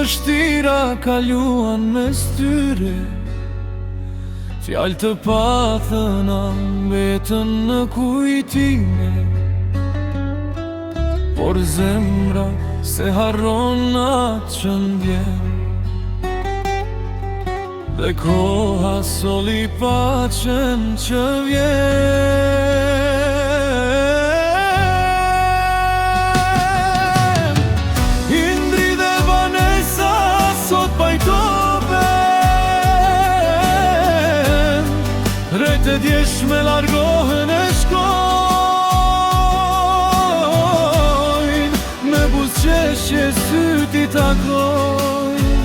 vështira kaluan me styre, fjalë të pathëna mbetën në kujtime, por zemra se harron atë që ndjen, dhe koha soli paqen që vjen. Indri dhe Vanessa sot pajtohen, rejtë e djesh me largohen e shkojnë, me buzëqeshje syti takojnë,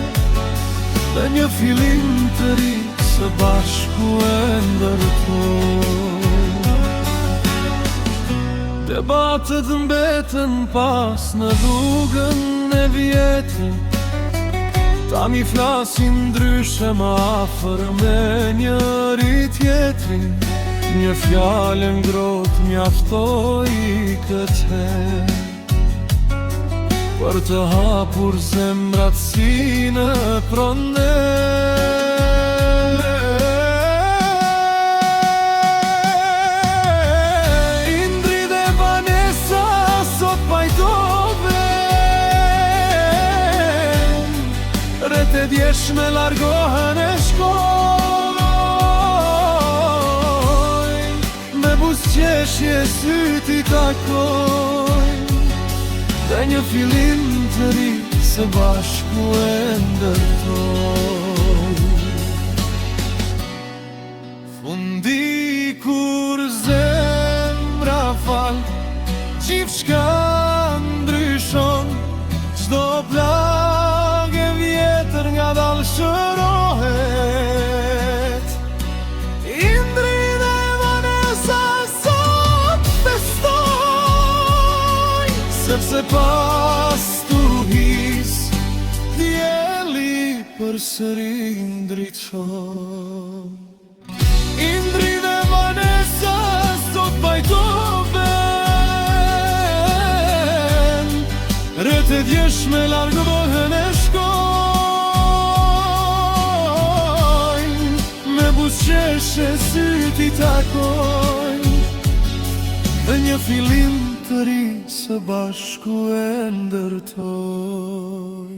dhe një fillim të ri së bashku e ndërtojnë. Debatet mbeten pas në rrugën e vjetër, ta mi flasin ndryshe më afër me njëri tjetrin, një fjalë ngrohtë mjaftoi këtë herë, për të hapur zemrat si në proner. Indri dhe Vanessa sot pajtohen, rreth e djeshme largohen e shkojnë, me buzëqeshje syti takojnë, dhe një fillim të ri së bashku e ndërtojnë. Fundi kur zemra fal, gjithçka ndryshon, çdo plagë vjetër ngadalë shërohet. Indri dhe Vanessa sot festojnë, sepse pas tuhis dielli përsëri ndriçon. Indri dhe Vanessa sot pajtohen, rreth e djeshme largohen e shkojnë, me buzëqeshje syti takojnë, dhe një fillim të ri së bashku e ndërtojnë.